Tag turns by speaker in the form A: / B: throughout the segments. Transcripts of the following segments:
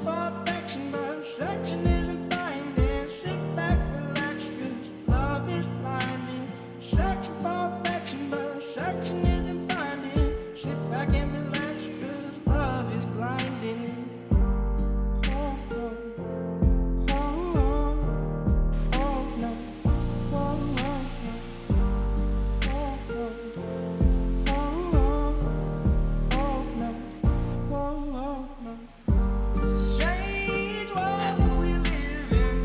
A: for affection, but searching isn't finding. Sit back, relax, 'cause love is blinding. Searching for affection, but searching isn't finding. Sit back and relax, 'cause love is blinding. Oh, oh, oh, oh, oh, no. Oh, oh, no. Oh, oh, oh, oh, oh, no. Oh, oh, no. It's a strange world we live in.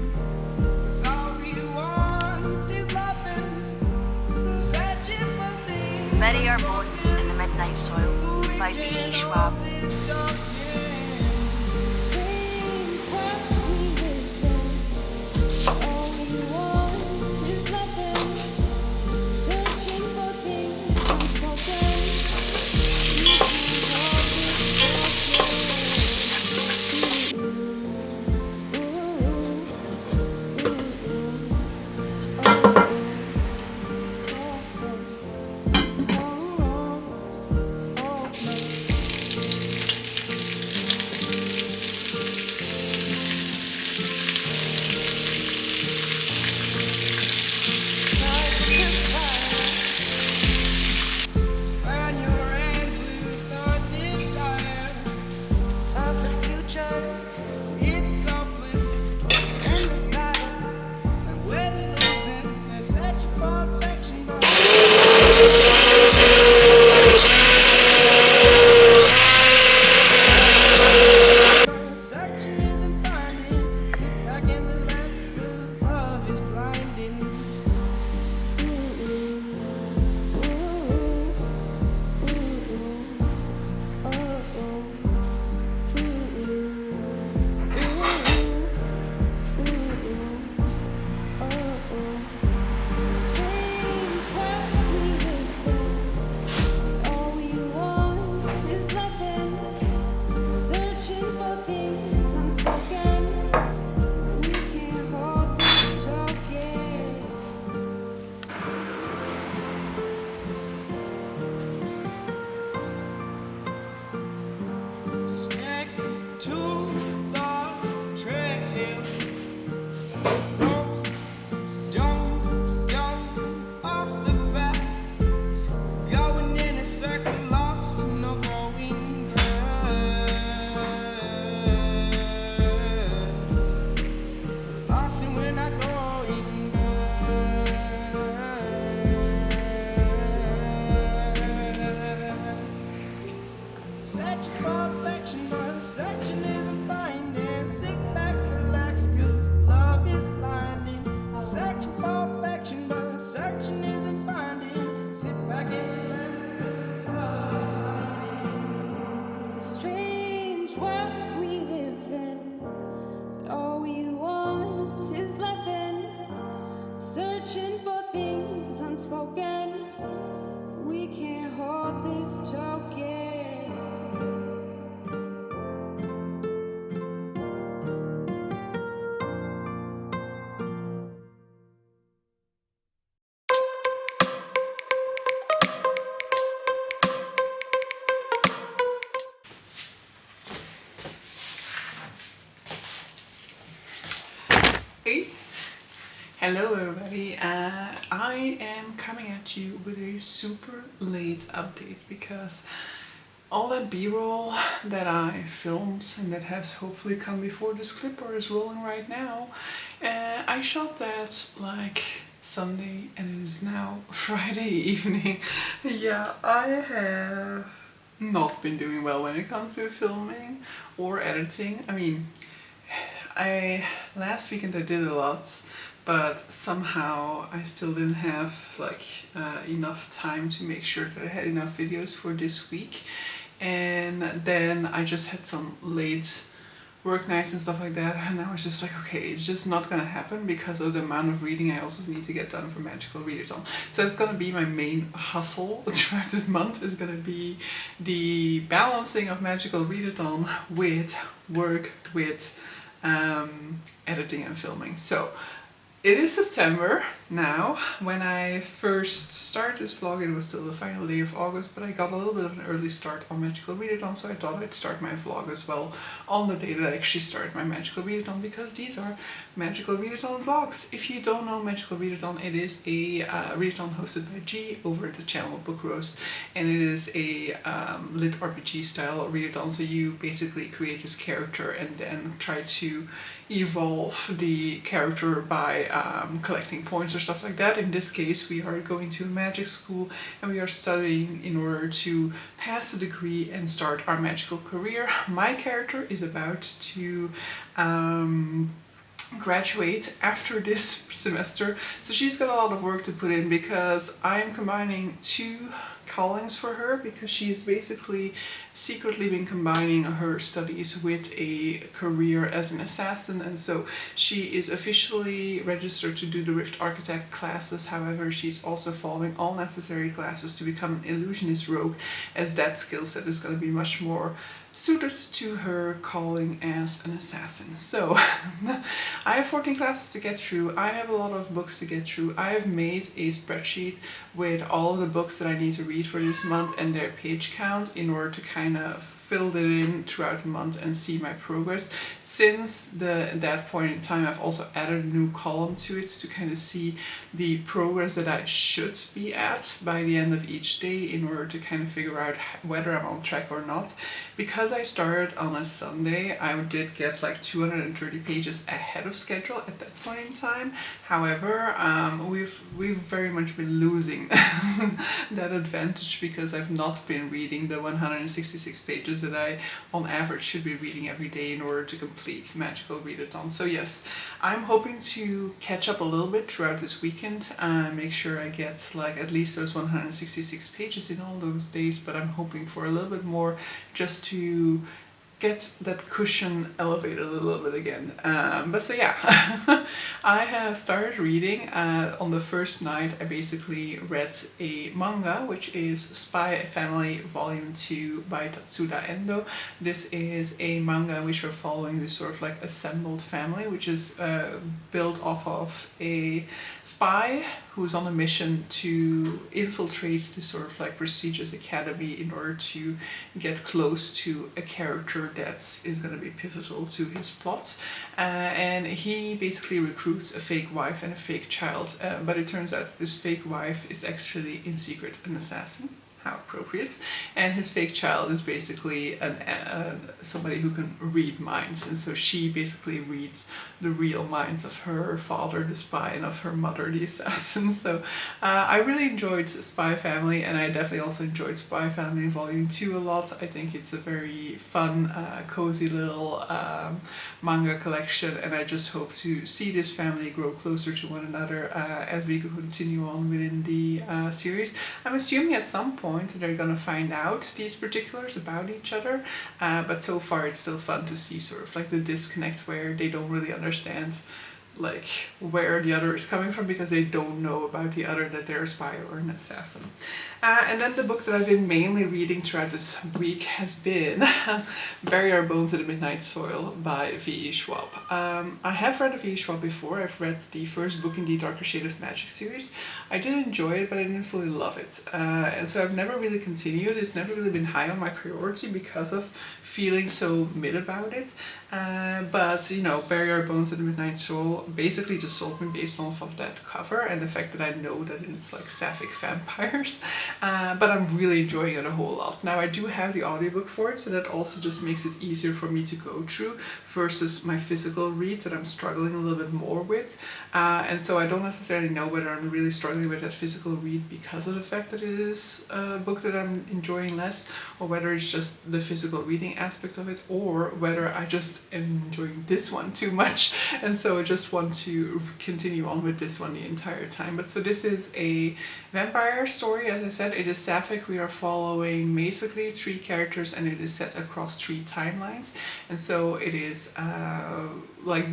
A: 'Cause all we want is loving. Searching for things.
B: Many are bones in the midnight soil by B.E. Schwab.
A: It's a strange world we live in. All we want is loving. Searching for things unspoken. Burn your hands with the desire of the future. It's hopeless, endless battle, and we're losing and searching for affection, but searching isn't finding. Sit back and relax, 'cause love is blinding. It's a strange world we live in. All we want is loving. Searching for things unspoken. We can't hold this token. Stick to the trail. Don't go off the path. Going in a circle, lost, no going back. Lost and we're not going back. Searching for affection, but searching isn't finding. Sit back, relax, 'cause love is blinding. Searching for affection, but searching isn't finding. Sit back and relax, 'cause love is blinding. It's a strange world we live in. All we want is loving. Searching for things unspoken. We can't hold this token.
C: Hey, hello everybody. I am coming at you with a super late update because all that b-roll that I filmed and that has hopefully come before this clip or is rolling right now, I shot that like Sunday and it is now Friday evening. Yeah, I have not been doing well when it comes to filming or editing. I mean, last weekend I did a lot, but somehow I still didn't have like enough time to make sure that I had enough videos for this week. And then I just had some late work nights and stuff like that, and I was just like, okay, it's just not gonna happen because of the amount of reading I also need to get done for Magical Readathon. So that's gonna be my main hustle throughout this month, is gonna be the balancing of Magical Readathon with work, with editing and filming. So It is September now. When I first started this vlog, it was still the final day of August, but I got a little bit of an early start on Magical Readathon, so I thought I'd start my vlog as well on the day that I actually started my Magical Readathon, because these are Magical Readathon vlogs. If you don't know Magical Readathon, it is a readathon hosted by G over the channel Bookworm, and it is a lit RPG style readathon, so you basically create this character and then try to evolve the character by collecting points or stuff like that. In this case, we are going to a magic school and we are studying in order to pass the degree and start our magical career. My character is about to graduate after this semester, so she's got a lot of work to put in because I am combining two callings for her, because she's basically secretly been combining her studies with a career as an assassin, and so she is officially registered to do the Rift Architect classes. However, she's also following all necessary classes to become an illusionist rogue, as that skill set is going to be much more suited to her calling as an assassin. So I have 14 classes to get through. I have a lot of books to get through. I have made a spreadsheet with all of the books that I need to read for this month and their page count in order to kind of fill it in throughout the month and see my progress. Since that point in time, I've also added a new column to it to kind of see the progress that I should be at by the end of each day in order to kind of figure out whether I'm on track or not. Because I started on a Sunday, I did get like 230 pages ahead of schedule at that point in time. However, we've very much been losing that advantage because I've not been reading the 166 pages that I on average should be reading every day in order to complete Magical Readathon. So yes, I'm hoping to catch up a little bit throughout this weekend, make sure I get like at least those 166 pages in all those days, but I'm hoping for a little bit more just to get that cushion elevated a little bit again. But so yeah, I have started reading. On the first night I basically read a manga, which is Spy Family Volume 2 by Tatsuda Endo. This is a manga in which we're following this sort of like assembled family, which is built off of a spy who's on a mission to infiltrate this sort of like prestigious academy in order to get close to a character that is going to be pivotal to his plots. And he basically recruits a fake wife and a fake child, but it turns out this fake wife is actually in secret an assassin. How appropriate. And his fake child is basically somebody who can read minds, and so she basically reads the real minds of her father, the spy, and of her mother, the assassin. So I really enjoyed Spy Family, and I definitely also enjoyed Spy Family Volume 2 a lot. I think it's a very fun, cozy little manga collection, and I just hope to see this family grow closer to one another as we continue on within the series. I'm assuming at some point they're gonna find out these particulars about each other, but so far it's still fun to see sort of like the disconnect where they don't really understand like where the other is coming from because they don't know about the other, that they're a spy or an assassin. And then the book that I've been mainly reading throughout this week has been Bury Our Bones in the Midnight Soil by V.E. Schwab. I have read V.E. Schwab before. I've read the first book in the Darker Shade of Magic series. I did enjoy it, but I didn't fully love it. And so I've never really continued. It's never really been high on my priority because of feeling so mid about it. But you know, Bury Our Bones in the Midnight Soil basically just sold me based off of that cover and the fact that I know that it's like sapphic vampires. But I'm really enjoying it a whole lot. Now I do have the audiobook for it, so that also just makes it easier for me to go through versus my physical read that I'm struggling a little bit more with. And so I don't necessarily know whether I'm really struggling with that physical read because of the fact that it is a book that I'm enjoying less, or whether it's just the physical reading aspect of it, or whether I just am enjoying this one too much and so I just want to continue on with this one the entire time. But so this is a vampire story, as I said. It is sapphic. We are following basically 3 characters and it is set across 3 timelines, and so it is like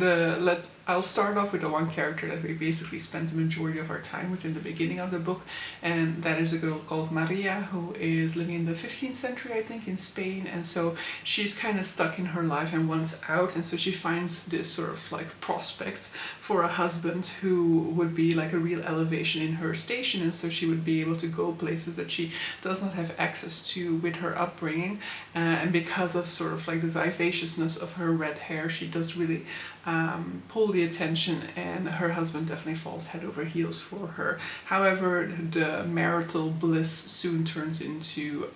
C: I'll start off with the one character that we basically spent the majority of our time with in the beginning of the book, and that is a girl called Maria, who is living in the 15th century, I think, in Spain, and so she's kind of stuck in her life and wants out, and so she finds this sort of like prospects for a husband who would be like a real elevation in her station, and so she would be able to go places that she does not have access to with her upbringing, and because of sort of like the vivaciousness of her red hair, she does really pull the attention, and her husband definitely falls head over heels for her. However, the marital bliss soon turns into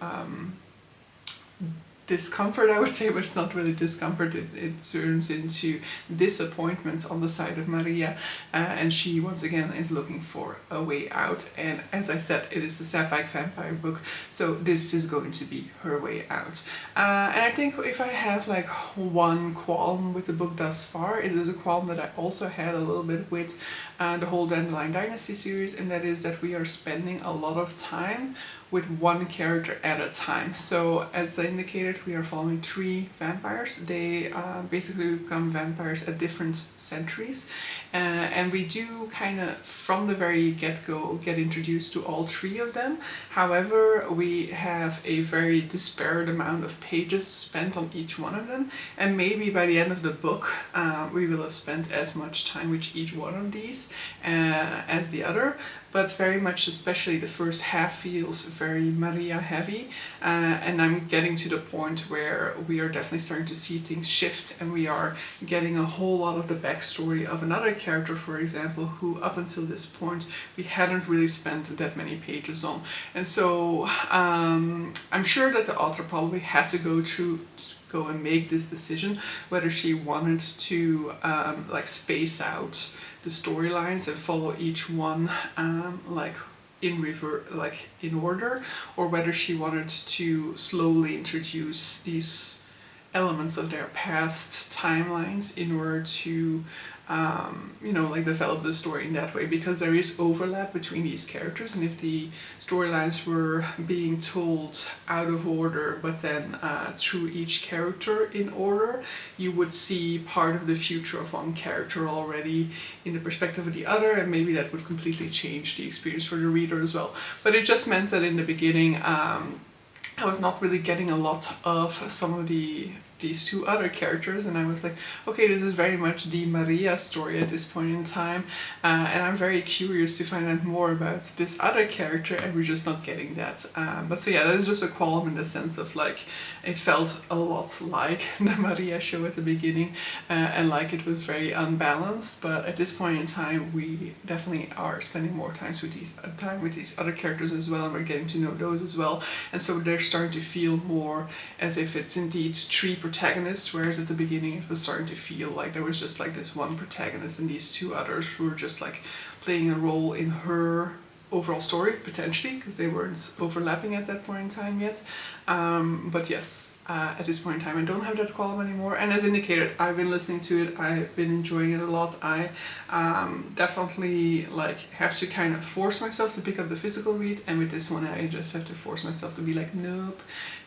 C: discomfort, I would say, but it's not really discomfort, it turns into disappointment on the side of Maria, and she once again is looking for a way out, and as I said, it is the Sapphire Vampire book, so this is going to be her way out. And I think if I have like one qualm with the book thus far, it is a qualm that I also had a little bit with the whole Dandelion Dynasty series, and that is that we are spending a lot of time with one character at a time. So as I indicated, we are following 3 vampires. They basically become vampires at different centuries, and we do kind of from the very get-go get introduced to all 3 of them. However, we have a very disparate amount of pages spent on each one of them, and maybe by the end of the book we will have spent as much time with each one of these as the other. But very much, especially the first half, feels very Maria heavy, and I'm getting to the point where we are definitely starting to see things shift, and we are getting a whole lot of the backstory of another character, for example, who up until this point we hadn't really spent that many pages on. And so I'm sure that the author probably had to go and make this decision, whether she wanted to like space out the storylines and follow each one like in order, or whether she wanted to slowly introduce these elements of their past timelines in order to you know, like develop the story in that way, because there is overlap between these characters, and if the storylines were being told out of order but then through each character in order, you would see part of the future of one character already in the perspective of the other, and maybe that would completely change the experience for the reader as well. But it just meant that in the beginning I was not really getting a lot of some of these 2 other characters, and I was like, okay, this is very much the Maria story at this point in time, and I'm very curious to find out more about this other character, and we're just not getting that. But so yeah, that is just a qualm in the sense of like, it felt a lot like the Maria show at the beginning, and like it was very unbalanced, but at this point in time we definitely are spending more time with these other characters as well, and we're getting to know those as well, and so they're starting to feel more as if it's indeed 3 protagonists, whereas at the beginning it was starting to feel like there was just like this one protagonist and these 2 others who were just like playing a role in her overall story, potentially, because they weren't overlapping at that point in time yet. But yes, at this point in time I don't have that qualm anymore, and as indicated, I've been listening to it, I've been enjoying it a lot. I definitely like have to kind of force myself to pick up the physical read, and with this one I just have to force myself to be like, nope,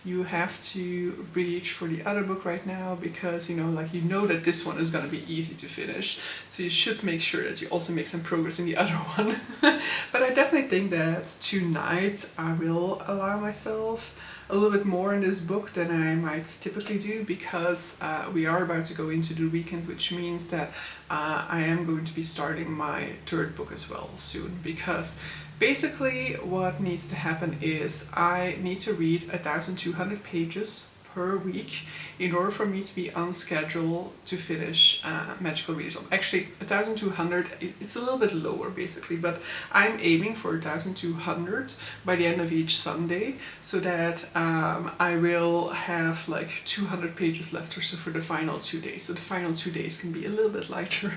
C: you have to reach for the other book right now, because you know that this one is going to be easy to finish, so you should make sure that you also make some progress in the other one. But I definitely think that tonight I will allow myself a little bit more in this book than I might typically do, because we are about to go into the weekend, which means that I am going to be starting my 3rd book as well soon, because basically what needs to happen is I need to read 1,200 pages per week in order for me to be on schedule to finish Magical Readathon. Actually, 1,200, it's a little bit lower basically, but I'm aiming for 1,200 by the end of each Sunday, so that I will have like 200 pages left or so for the final 2 days. So the final 2 days can be a little bit lighter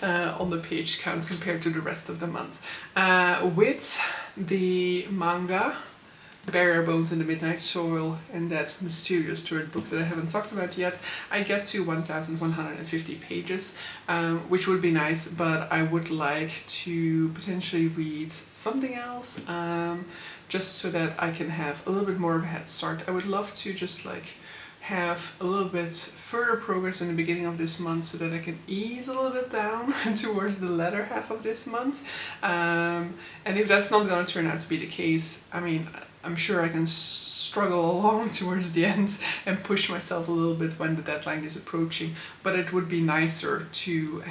C: on the page count compared to the rest of the month. With the manga Barrier Bones in the Midnight Soil and that mysterious 3rd book that I haven't talked about yet, I get to 1,150 pages, which would be nice, but I would like to potentially read something else, just so that I can have a little bit more of a head start. I would love to just like have a little bit further progress in the beginning of this month so that I can ease a little bit down towards the latter half of this month. And if that's not going to turn out to be the case, I mean, I'm sure I can struggle along towards the end and push myself a little bit when the deadline is approaching, but it would be nicer to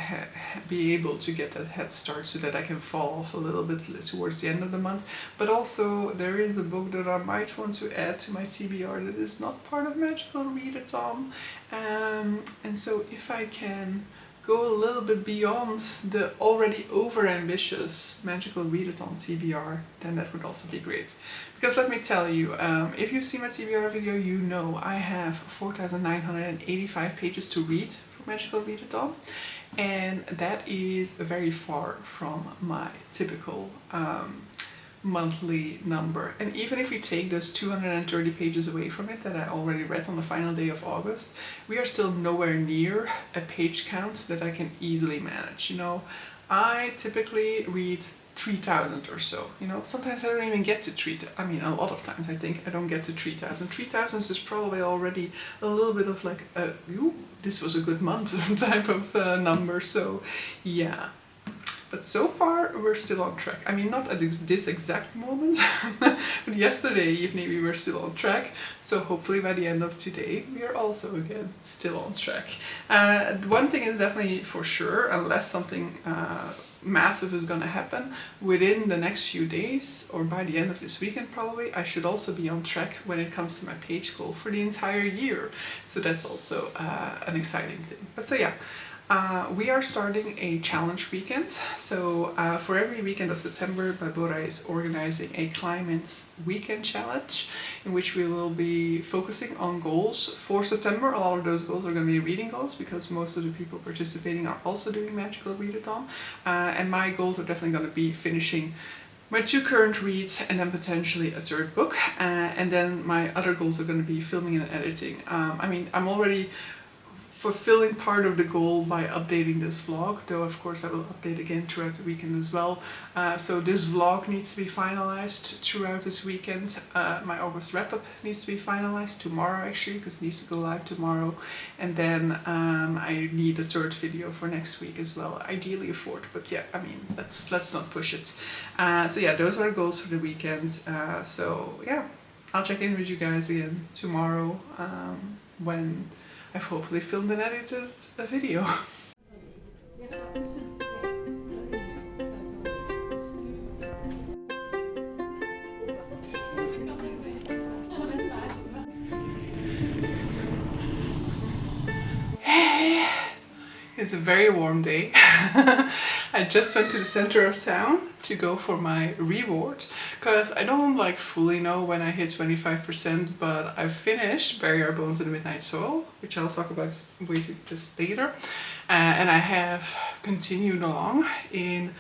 C: be able to get that head start so that I can fall off a little bit towards the end of the month. But also there is a book that I might want to add to my TBR that is not part of Magical Readathon, and so if I can go a little bit beyond the already over-ambitious Magical Readathon TBR, then that would also be great. Because let me tell you, if you've seen my TBR video, you know I have 4,985 pages to read for Magical Readathon, and that is very far from my typical monthly number. And even if we take those 230 pages away from it that I already read on the final day of August, we are still nowhere near a page count that I can easily manage. You know, I typically read 3,000 or so, you know, sometimes I don't even get to 3,000. I mean, a lot of times I think I don't get to 3,000. 3,000 is probably already a little bit of like a, ooh, this was a good month type of number, so yeah. But so far we're still on track. I mean, not at this exact moment, but yesterday evening we were still on track. So hopefully by the end of today we are also again still on track. One thing is definitely for sure, unless something massive is gonna happen within the next few days or by the end of this weekend probably, I should also be on track when it comes to my page goal for the entire year. So that's also an exciting thing. But so yeah. We are starting a challenge weekend. So for every weekend of September, Barbora is organizing a Climate's weekend challenge in which we will be focusing on goals for September. A lot of those goals are going to be reading goals because most of the people participating are also doing Magical Readathon. And my goals are definitely going to be finishing my 2 current reads and then potentially a 3rd book. And then my other goals are going to be filming and editing. I mean, I'm already fulfilling part of the goal by updating this vlog, though of course I will update again throughout the weekend as well. So this vlog needs to be finalized throughout this weekend. My August wrap-up needs to be finalized tomorrow actually, because it needs to go live tomorrow. And then I need a 3rd video for next week as well, ideally a 4th, but yeah, I mean, let's not push it. So yeah, those are goals for the weekends. So yeah, I'll check in with you guys again tomorrow when I've hopefully filmed and edited a video. Hey, it's a very warm day. I just went to the center of town to go for my reward because I don't like fully know when I hit 25%, but I've finished Bury Our Bones in the Midnight Soil, which I'll talk about way this later, and I have continued along in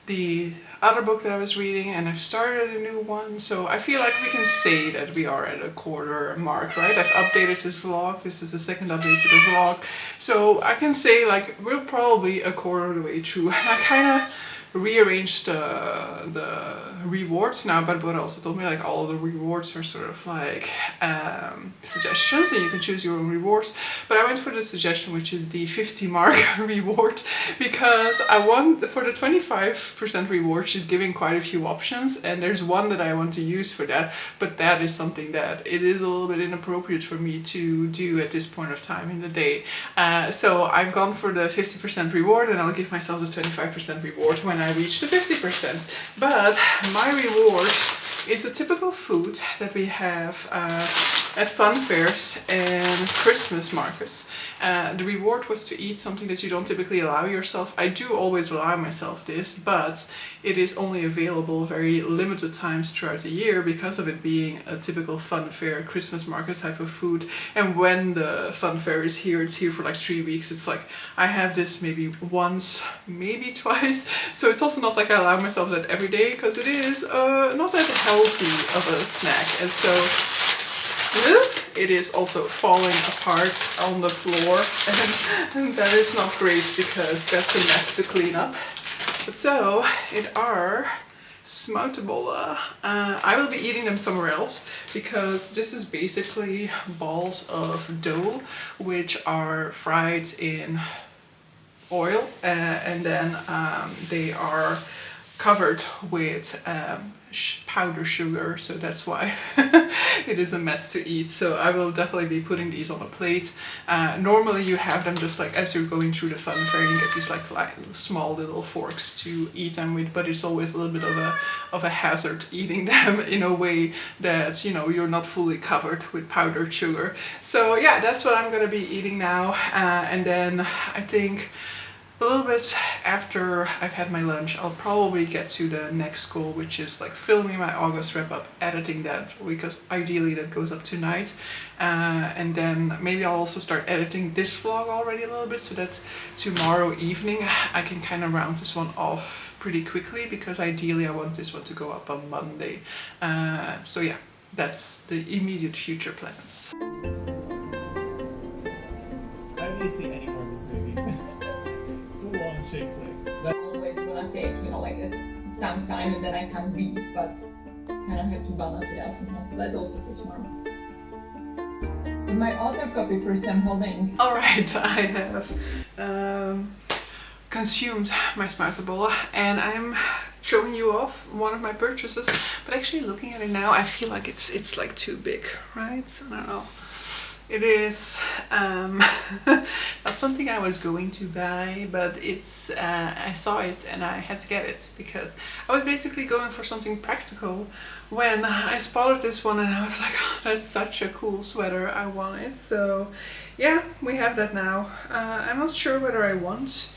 C: the other book that I was reading, and I've started a new one, so I feel like we can say that we are at a quarter mark, right? I've updated this vlog. This is the 2nd update to the vlog, so I can say like we're probably a quarter of the way through. I kind of rearranged the rewards now, but what also told me like all the rewards are sort of like suggestions and you can choose your own rewards, but I went for the suggestion which is the 50 mark reward because I want for the 25% reward. She's giving quite a few options and there's one that I want to use for that, but that is something that it is a little bit inappropriate for me to do at this point of time in the day. So I've gone for the 50% reward and I'll give myself the 25% reward when I reach the 50%. But my reward is a typical food that we have at fun fairs and Christmas markets. The reward was to eat something that you don't typically allow yourself. I do always allow myself this, but it is only available very limited times throughout the year because of it being a typical fun fair Christmas market type of food. And when the fun fair is here, it's here for like 3 weeks. It's like I have this maybe once, maybe twice. So it's also not like I allow myself that every day because it is not that healthy of a snack. And so it is also falling apart on the floor and that is not great because that's a mess to clean up. But so it are Smoutabola. I will be eating them somewhere else because this is basically balls of dough which are fried in oil and then they are covered with powdered sugar, so that's why it is a mess to eat. So I will definitely be putting these on a plate. Normally you have them just like as you're going through the fun fair, you get these like small little forks to eat them with, but it's always a little bit of a hazard eating them in a way that, you know, you're not fully covered with powdered sugar. So yeah, that's what I'm gonna be eating now, and then I think a little bit after I've had my lunch, I'll probably get to the next goal, which is like filming my August wrap up, editing that, because ideally that goes up tonight. And then maybe I'll also start editing this vlog already a little bit, so that's tomorrow evening. I can kind of round this one off pretty quickly because ideally I want this one to go up on Monday. So yeah, that's the immediate future plans.
D: I only see anyone in this movie. Full-on shake flick.
E: Always gonna take, you know, like some time and then I can read, but kind of have to balance it out somehow. So that's also for tomorrow. In my other copy, first I'm holding.
C: Alright, I have consumed my Smoutabola and I'm showing you off one of my purchases, but actually looking at it now I feel like it's like too big, right? I don't know. It is not something I was going to buy, but it's I saw it and I had to get it because I was basically going for something practical when I spotted this one and I was like, oh, that's such a cool sweater, I want it. So yeah, we have that now. I'm not sure whether I want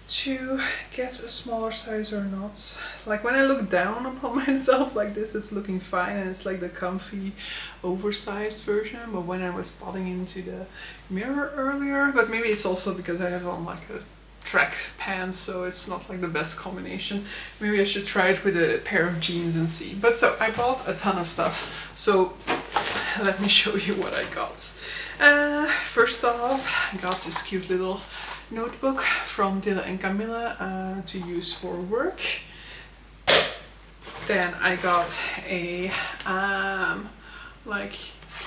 C: to get a smaller size or not. Like when I look down upon myself like this, it's looking fine and it's like the comfy oversized version, but when I was spotting into the mirror earlier, but maybe it's also because I have on like a track pants, so it's not like the best combination. Maybe I should try it with a pair of jeans and see. But so I bought a ton of stuff, so let me show you what I got. First off, I got this cute little notebook from Dilla and Camilla to use for work. Then I got a like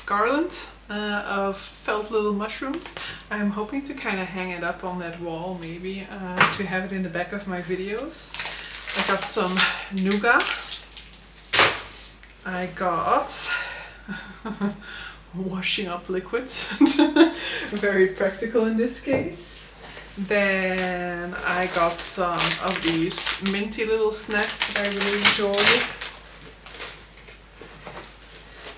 C: garland of felt little mushrooms. I'm hoping to kind of hang it up on that wall maybe to have it in the back of my videos. I got some nougat. I got washing up liquids. Very practical in this case. Then I got some of these minty little snacks that I really enjoy.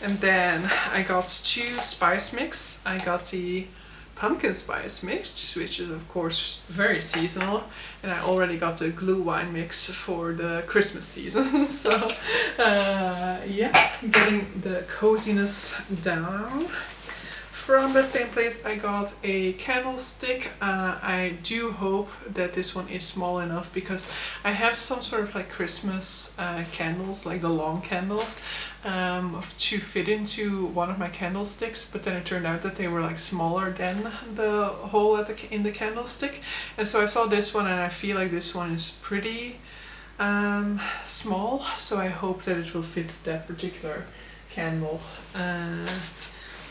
C: And then I got 2 spice mix. I got the pumpkin spice mix, which is of course very seasonal, and I already got the glue wine mix for the Christmas season. So yeah, getting the coziness down. From that same place I got a candlestick. I do hope that this one is small enough because I have some sort of like Christmas candles, like the long candles, to fit into one of my candlesticks, but then it turned out that they were like smaller than the hole at in the candlestick, and so I saw this one and I feel like this one is pretty small, so I hope that it will fit that particular candle.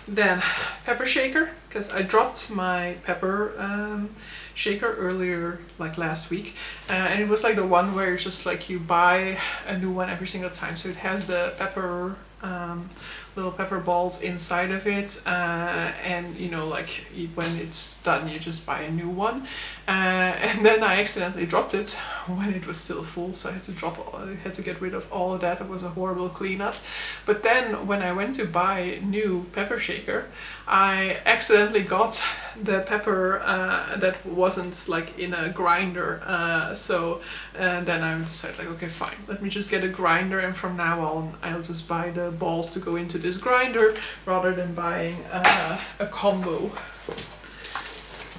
C: Then pepper shaker, because I dropped my pepper shaker earlier, like last week, and it was like the one where it's just like you buy a new one every single time, so it has the pepper little pepper balls inside of it, and you know, like when it's done you just buy a new one, and then I accidentally dropped it when it was still full, so I had to get rid of all of that. It was a horrible cleanup. But then when I went to buy new pepper shaker, I accidentally got the pepper that wasn't like in a grinder, so then I decided like, okay fine, let me just get a grinder, and from now on I'll just buy the balls to go into this grinder rather than buying a combo.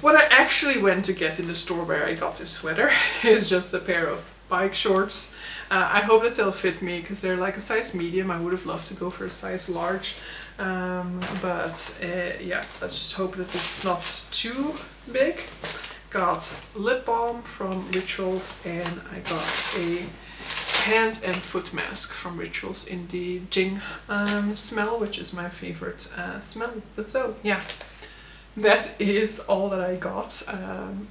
C: What I actually went to get in the store where I got this sweater is just a pair of bike shorts. I hope that they'll fit me because they're like a size medium. I would have loved to go for a size large, but yeah, let's just hope that it's not too big. Got lip balm from Rituals, and I got a hand and foot mask from Rituals in the Jing smell, which is my favorite smell. But so, yeah, that is all that I got,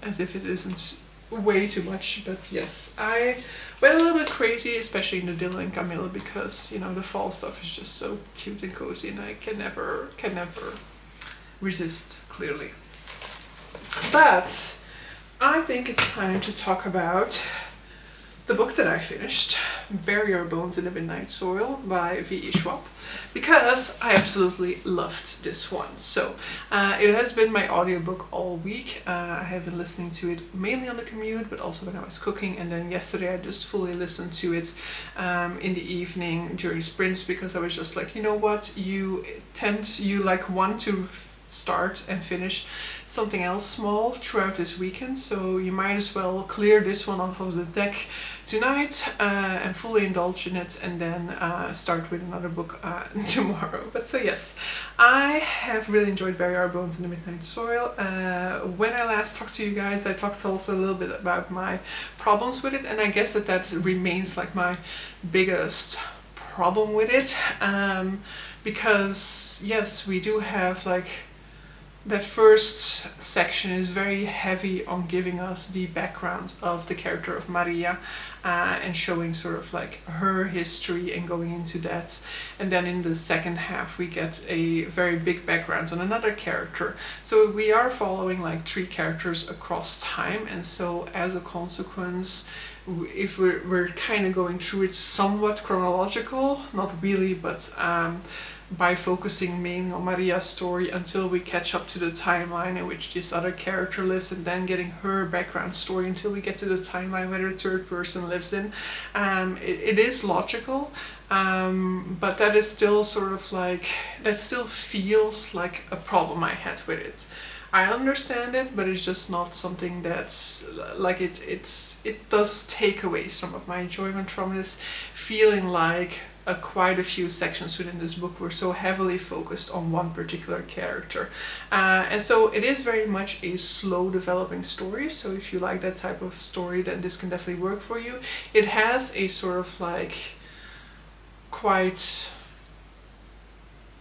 C: as if it isn't way too much. But yes, I went a little bit crazy, especially in the Dylan and Camilla, because, you know, the fall stuff is just so cute and cozy, and I can never resist, clearly. But I think it's time to talk about the book that I finished, Bury Your Bones in the Midnight Soil by V.E. Schwab, because I absolutely loved this one. So it has been my audiobook all week. I have been listening to it mainly on the commute, but also when I was cooking, and then yesterday I just fully listened to it in the evening during sprints, because I was just like, you know what, you like want to start and finish something else small throughout this weekend, so you might as well clear this one off of the deck tonight and fully indulge in it, and then start with another book tomorrow. But so yes, I have really enjoyed Bury Our Bones in the Midnight Soil. When I last talked to you guys, I talked also a little bit about my problems with it, and I guess that remains like my biggest problem with it, because yes, we do have like that first section is very heavy on giving us the background of the character of Maria, and showing sort of like her history and going into that. And then in the second half we get a very big background on another character. So we are following like 3 characters across time, and so as a consequence, if we're kind of going through it somewhat chronological, not really, but by focusing mainly on Maria's story until we catch up to the timeline in which this other character lives, and then getting her background story until we get to the timeline where the third person lives in. It is logical, but that is still sort of like, that still feels like a problem I had with it. I understand it, but it's just not something that's like it does take away some of my enjoyment from this, feeling like quite a few sections within this book were so heavily focused on one particular character. And so it is very much a slow developing story, so if you like that type of story, then this can definitely work for you. It has a sort of like quite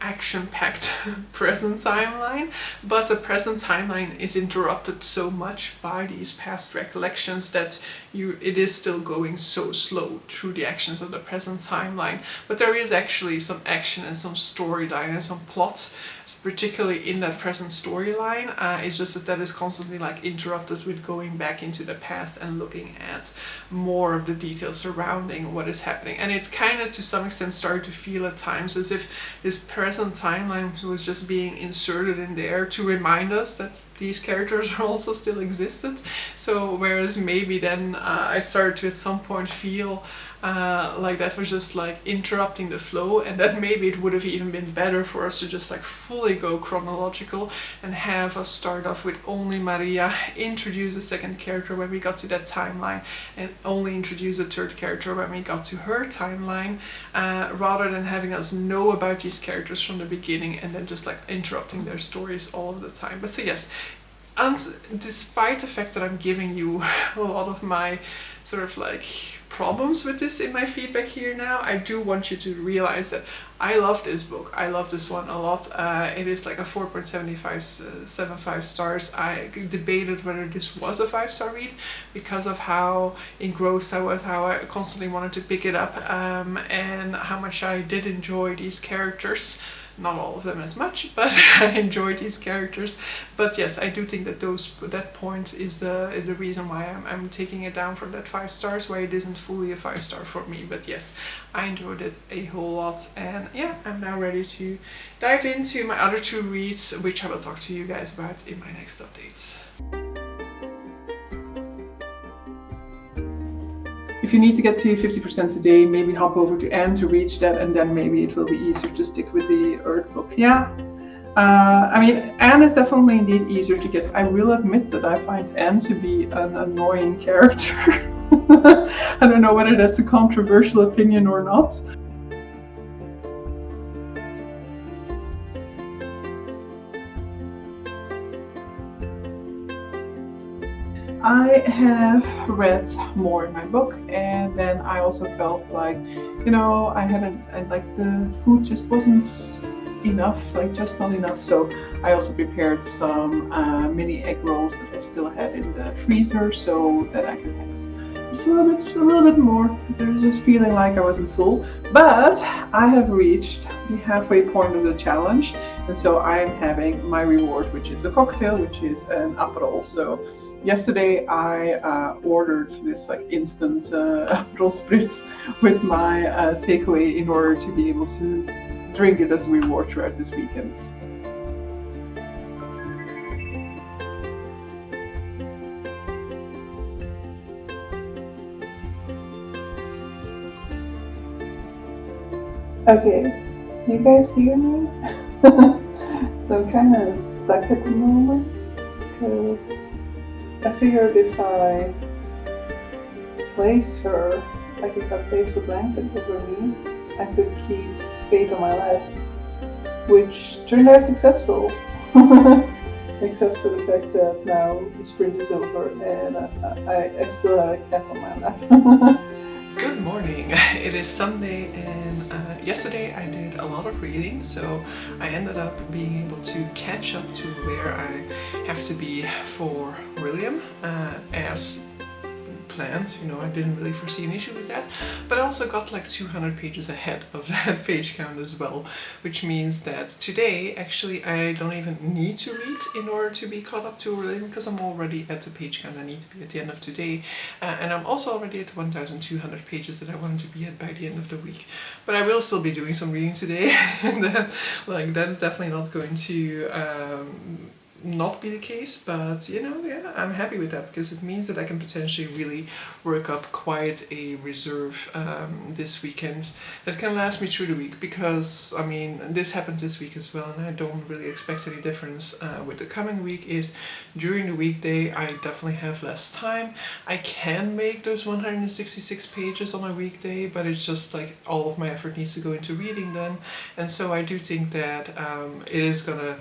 C: action-packed present timeline, but the present timeline is interrupted so much by these past recollections that it is still going so slow through the actions of the present timeline. But there is actually some action and some storyline and some plots, particularly in that present storyline. It's just that is constantly like interrupted with going back into the past and looking at more of the details surrounding what is happening. And it kind of to some extent started to feel at times as if this present timeline was just being inserted in there to remind us that these characters are also still existed. So whereas maybe then I started to at some point feel like that was just like interrupting the flow, and that maybe it would have even been better for us to just like fully go chronological and have us start off with only Maria, introduce a second character when we got to that timeline, and only introduce a third character when we got to her timeline, rather than having us know about these characters from the beginning and then just like interrupting their stories all of the time. But so yes, and despite the fact that I'm giving you a lot of my sort of like problems with this in my feedback here now, I do want you to realize that I love this book. I love this one a lot. It is like a 4.75 stars. I debated whether this was a 5-star read because of how engrossed I was, how I constantly wanted to pick it up, and how much I did enjoy these characters. Not all of them as much, but I enjoyed these characters. But yes, I do think that that point is the reason why I'm taking it down from that 5 stars, where it isn't fully a 5-star for me. But yes, I enjoyed it a whole lot, and yeah, I'm now ready to dive into my other 2 reads, which I will talk to you guys about in my next update. If you need to get to 50% today, maybe hop over to Anne to reach that, and then maybe it will be easier to stick with the Earth book. Yeah, I mean, Anne is definitely indeed easier to get. I will admit that I find Anne to be an annoying character. I don't know whether that's a controversial opinion or not. I have read more in my book, and then I also felt like, I hadn't, like the food just wasn't enough, like just not enough. So I also prepared some mini egg rolls that I still had in the freezer, so that I could have just a little bit more, because I was just feeling like I wasn't full. But I have reached the halfway point of the challenge, and so I am having my reward, which is a cocktail, which is an Aperol. So yesterday I ordered this like instant Aperol spritz with my takeaway in order to be able to drink it as a reward throughout this weekend. Okay, you guys hear me? So I'm kind of stuck at the moment because I figured if I place her, like if I place the blanket over me, I could keep Faith on my lap, which turned out successful. Except for the fact that now the sprint is over and I still have a cat on my lap. Good morning. It is Sunday, and yesterday I did a lot of reading, so I ended up being able to catch up to where I have to be for William, as planned. I didn't really foresee an issue with that, but I also got like 200 pages ahead of that page count as well, which means that today actually I don't even need to read in order to be caught up to William, because I'm already at the page count I need to be at the end of today, and I'm also already at 1,200 pages that I wanted to be at by the end of the week. But I will still be doing some reading today, and that is definitely not going to not be the case, but yeah, I'm happy with that, because it means that I can potentially really work up quite a reserve this weekend that can last me through the week, because I mean this happened this week as well, and I don't really expect any difference with the coming week. Is during the weekday I definitely have less time. I can make those 166 pages on a weekday, but it's just like all of my effort needs to go into reading then, and so I do think that it is gonna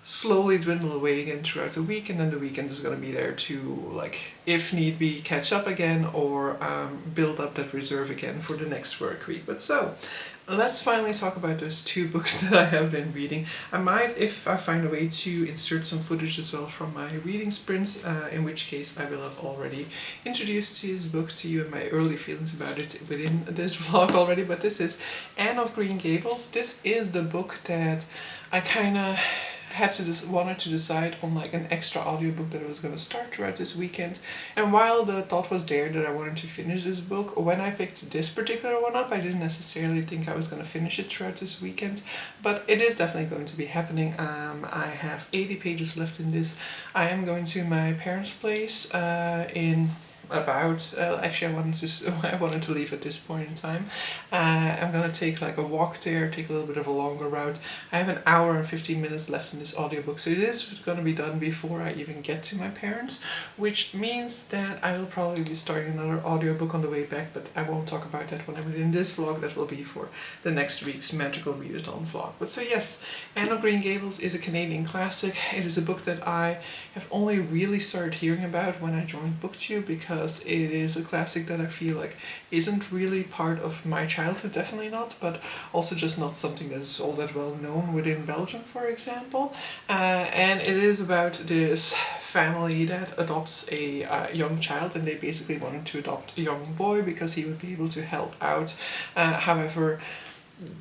C: slowly dwindle away again throughout the week, and then the weekend is going to be there to, like, if need be, catch up again or build up that reserve again for the next work week. But so, let's finally talk about those two books that I have been reading. I might, if I find a way, to insert some footage as well from my reading sprints, in which case I will have already introduced this book to you and my early feelings about it within this vlog already. But this is Anne of Green Gables. This is the book that I kind of wanted to decide on, like an extra audiobook that I was going to start throughout this weekend. And while the thought was there that I wanted to finish this book, when I picked this particular one up, I didn't necessarily think I was going to finish it throughout this weekend, but it is definitely going to be happening. I have 80 pages left in this. I am going to my parents' place in about actually I wanted to leave at this point in time. I'm gonna take like a walk there, take a little bit of a longer route. I have an hour and 15 minutes left in this audiobook, so it is gonna be done before I even get to my parents, which means that I will probably be starting another audiobook on the way back, but I won't talk about that when I'm in this vlog. That will be for the next week's Magical Readathon vlog. But so yes, Anne of Green Gables is a Canadian classic. It is a book that I have only really started hearing about when I joined BookTube, because it is a classic that I feel like isn't really part of my childhood, definitely not, but also just not something that's all that well known within Belgium, for example. And it is about this family that adopts a young child, and they basically wanted to adopt a young boy because he would be able to help out. However,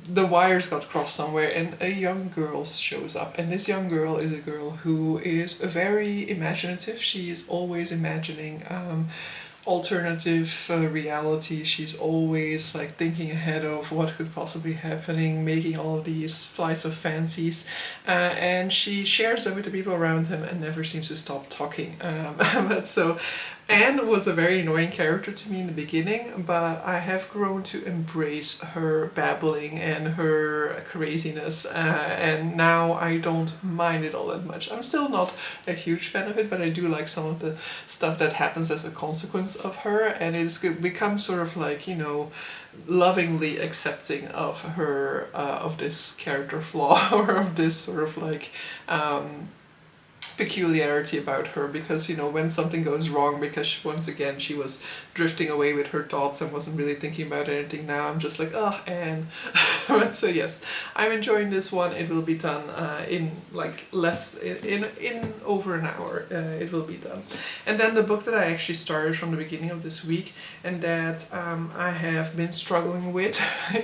C: the wires got crossed somewhere and a young girl shows up, and this young girl is a girl who is very imaginative. She is always imagining alternative reality. She's always like thinking ahead of what could possibly happening, making all of these flights of fancies, and she shares them with the people around him and never seems to stop talking. But so Anne was a very annoying character to me in the beginning, but I have grown to embrace her babbling and her craziness, and now I don't mind it all that much. I'm still not a huge fan of it, but I do like some of the stuff that happens as a consequence of her, and it's become sort of like, lovingly accepting of her, of this character flaw, or of this sort of like peculiarity about her, because you know, when something goes wrong, because once again she was drifting away with her thoughts and wasn't really thinking about anything, now I'm just like, oh, and but so yes, I'm enjoying this one. It will be done in like less in over an hour. It will be done. And then the book that I actually started from the beginning of this week, and that I have been struggling with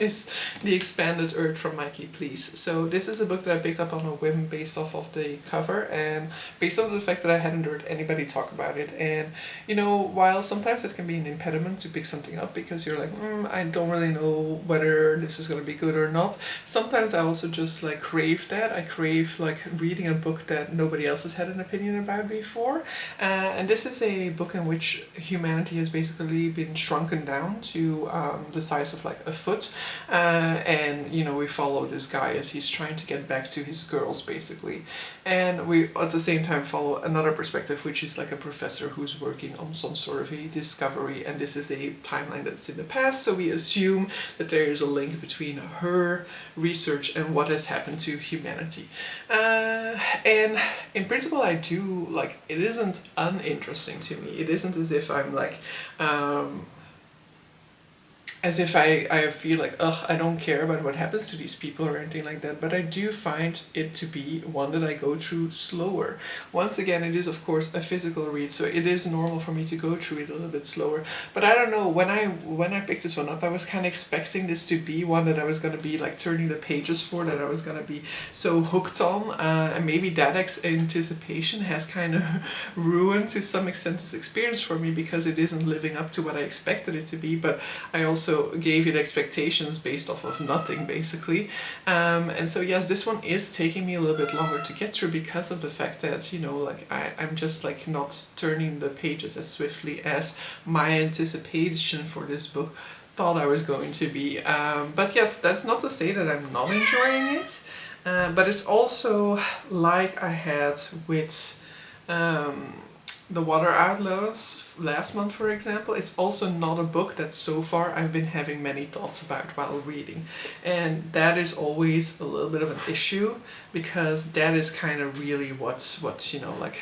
C: is The Expanded Earth from Mikey Please. So this is a book that I picked up on a whim based off of the cover and based on the fact that I hadn't heard anybody talk about it. And you know, while sometimes that can be an impediment to pick something up because you're like, I don't really know whether this is going to be good or not, sometimes I also just like crave that. I crave like reading a book that nobody else has had an opinion about before. And this is a book in which humanity has basically been shrunken down to the size of like a foot. And you know, we follow this guy as he's trying to get back to his girls basically. And we at the same time follow another perspective, which is like a professor who's working on some sort of a discovery, and this is a timeline that's in the past, so we assume that there is a link between her research and what has happened to humanity. And in principle I do like, it isn't uninteresting to me. It isn't as if I'm like as if I feel like, ugh, I don't care about what happens to these people or anything like that, but I do find it to be one that I go through slower. Once again, it is of course a physical read, so it is normal for me to go through it a little bit slower. But I don't know, when I picked this one up, I was kind of expecting this to be one that I was going to be like turning the pages for, that I was going to be so hooked on, and maybe that anticipation has kind of ruined to some extent this experience for me, because it isn't living up to what I expected it to be. But I also gave it expectations based off of nothing basically, and so yes, this one is taking me a little bit longer to get through because of the fact that, you know, like I'm just like not turning the pages as swiftly as my anticipation for this book thought I was going to be. But yes, that's not to say that I'm not enjoying it, but it's also like I had with The Water Outlaws last month, for example. It's also not a book that so far I've been having many thoughts about while reading. And that is always a little bit of an issue, because that is kind of really what's you know, like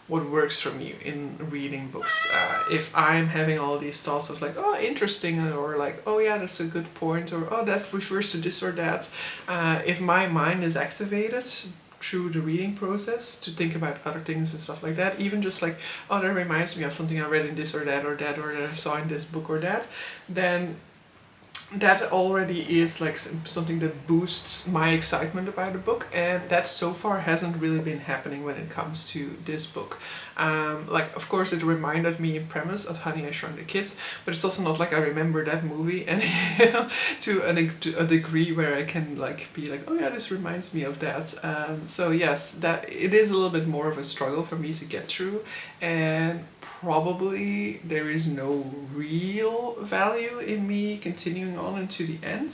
C: what works for me in reading books. If I'm having all these thoughts of like, oh, interesting, or like, oh yeah, that's a good point, or oh, that refers to this or that, if my mind is activated through the reading process to think about other things and stuff like that, even just like, oh, that reminds me of something I read in this or that, or that I saw in this book or that, then that already is like something that boosts my excitement about a book, and that so far hasn't really been happening when it comes to this book. Like, of course, it reminded me in premise of Honey, I Shrunk the Kids, but it's also not like I remember that movie, and you know, to a degree where I can like be like, oh yeah, this reminds me of that. So yes, that it is a little bit more of a struggle for me to get through, and probably there is no real value in me continuing on into the end,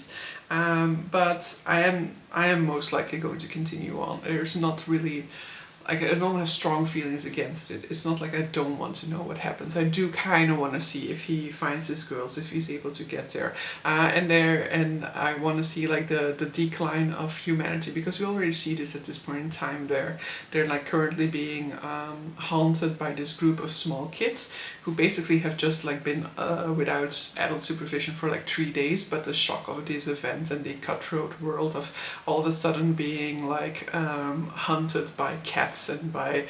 C: but I am most likely going to continue on. There's not really, like, I don't have strong feelings against it. It's not like I don't want to know what happens. I do kind of want to see if he finds his girls, if he's able to get there, and I want to see like the decline of humanity, because we already see this at this point in time. They're like currently being haunted by this group of small kids who basically have just like been without adult supervision for like 3 days, but the shock of these events and the cutthroat world of all of a sudden being like hunted by cats and by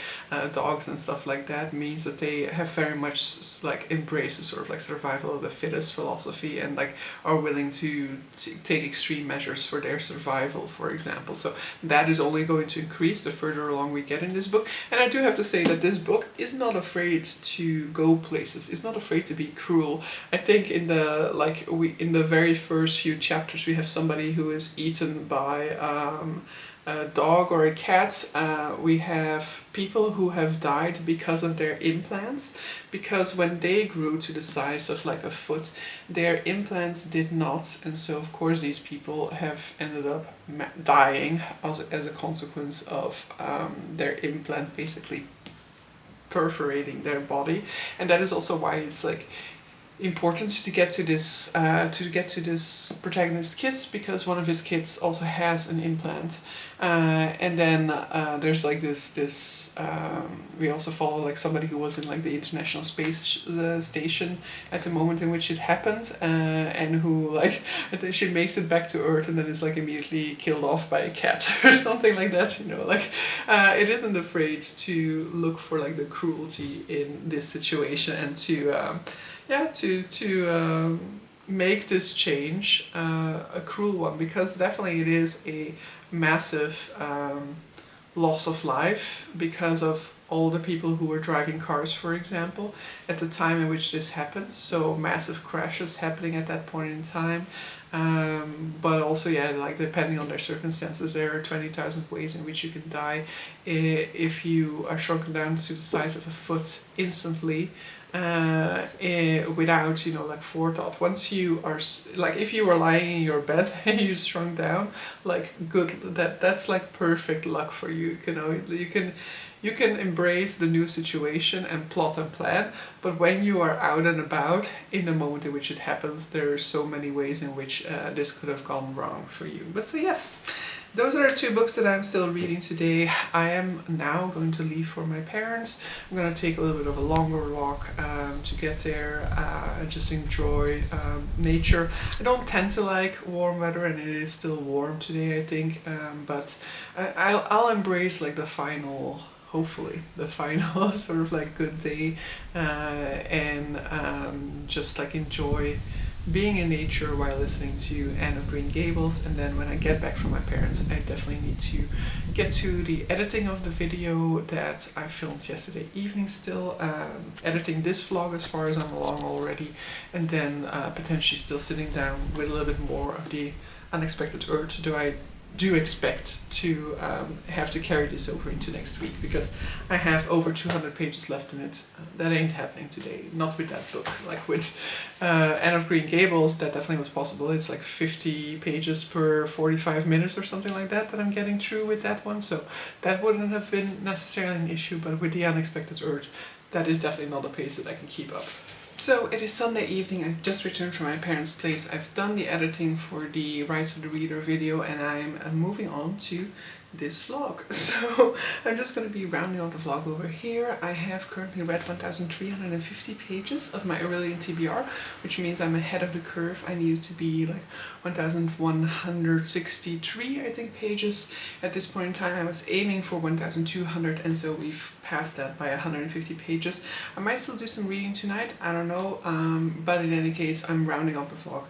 C: dogs and stuff like that means that they have very much like embraced the sort of like survival of the fittest philosophy, and like are willing to take extreme measures for their survival, for example. So that is only going to increase the further along we get in this book. And I do have to say that this book is not afraid to go places. It's not afraid to be cruel. I think in the very first few chapters we have somebody who is eaten by a dog or a cat. We have people who have died because of their implants, because when they grew to the size of like a foot, their implants did not, and so of course these people have ended up dying as a consequence of their implant basically perforating their body. And that is also why it's like important to get to this protagonist's kids, because one of his kids also has an implant, And then there's like this we also follow like somebody who was in like the International Space Station at the moment in which it happens, and who like she makes it back to Earth and then is like immediately killed off by a cat or something like that, you know, like it isn't afraid to look for like the cruelty in this situation and to make this change a cruel one, because definitely it is a massive loss of life because of all the people who were driving cars, for example, at the time in which this happens. So massive crashes happening at that point in time. But also, yeah, like depending on their circumstances, there are 20,000 ways in which you can die if you are shrunken down to the size of a foot instantly. Without, you know, like forethought. Once you are like, if you were lying in your bed and you shrunk down, like good, that's like perfect luck for you. You know, you can embrace the new situation and plot and plan, but when you are out and about in the moment in which it happens, there are so many ways in which this could have gone wrong for you. But so yes, those are the two books that I'm still reading today. I am now going to leave for my parents. I'm going to take a little bit of a longer walk to get there, just enjoy nature. I don't tend to like warm weather, and it is still warm today, I think, but I'll embrace like the final, hopefully the final sort of like good day, and just like enjoy being in nature while listening to Anne of Green Gables. And then when I get back from my parents, I definitely need to get to the editing of the video that I filmed yesterday evening still, editing this vlog as far as I'm along already, and then potentially still sitting down with a little bit more of the unexpected urge. I do expect to have to carry this over into next week, because I have over 200 pages left in it. That ain't happening today, not with that book. Like with Anne of Green Gables, that definitely was possible. It's like 50 pages per 45 minutes or something like that I'm getting through with that one, so that wouldn't have been necessarily an issue. But with the unexpected urge, that is definitely not a pace that I can keep up. So it is Sunday evening. I've just returned from my parents' place. I've done the editing for the Rights of the Reader video, and I'm moving on to this vlog. So I'm just going to be rounding out the vlog over here. I have currently read 1,350 pages of my Aurelian TBR, which means I'm ahead of the curve. I needed to be like 1,163, I think, pages at this point in time. I was aiming for 1,200, and so we've passed that by 150 pages. I might still do some reading tonight, I don't know, but in any case, I'm rounding up the vlog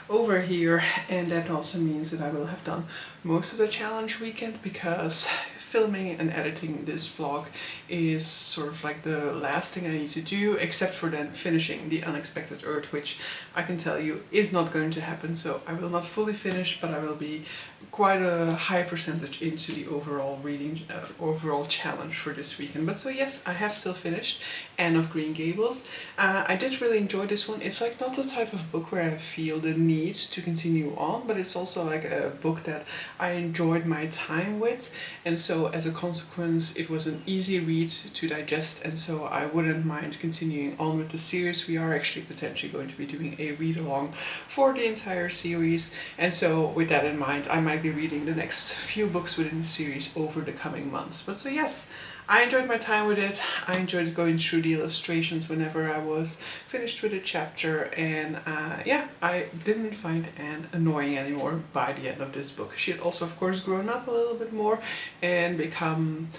C: over here, and that also means that I will have done most of the challenge weekend, because filming and editing this vlog is sort of like the last thing I need to do, except for then finishing the unexpected urge, which I can tell you is not going to happen. So I will not fully finish, but I will be quite a high percentage into the overall reading, overall challenge for this weekend. But so yes, I have still finished Anne of Green Gables. I did really enjoy this one. It's like not the type of book where I feel the need to continue on, but it's also like a book that I enjoyed my time with, and so as a consequence it was an easy read to digest, and so I wouldn't mind continuing on with the series. We are actually potentially going to be doing a read along for the entire series, and so with that in mind I might be reading the next few books within the series over the coming months. But so yes, I enjoyed my time with it. I enjoyed going through the illustrations whenever I was finished with a chapter, and yeah, I didn't find Anne annoying anymore by the end of this book. She had also of course grown up a little bit more and become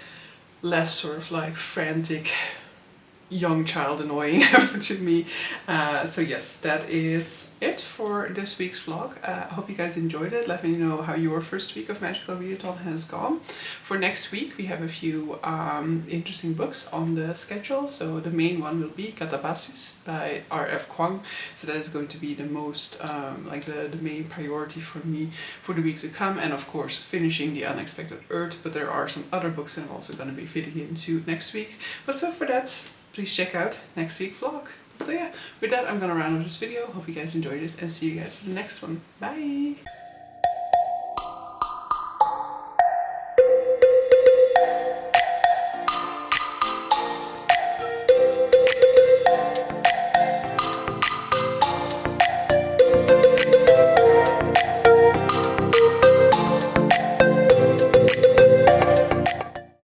C: less sort of like frantic young child annoying to me. So yes, that is it for this week's vlog. I hope you guys enjoyed it. Let me know how your first week of Magical Readathon has gone. For next week we have a few interesting books on the schedule. So the main one will be Catabasis by R.F. Kuang. So that is going to be the most like the main priority for me for the week to come, and of course finishing the Unexpected Urge. But there are some other books that I'm also going to be fitting into next week. But so for that, please check out next week's vlog. So yeah, with that I'm gonna round up this video. Hope you guys enjoyed it, and see you guys for the next one. Bye!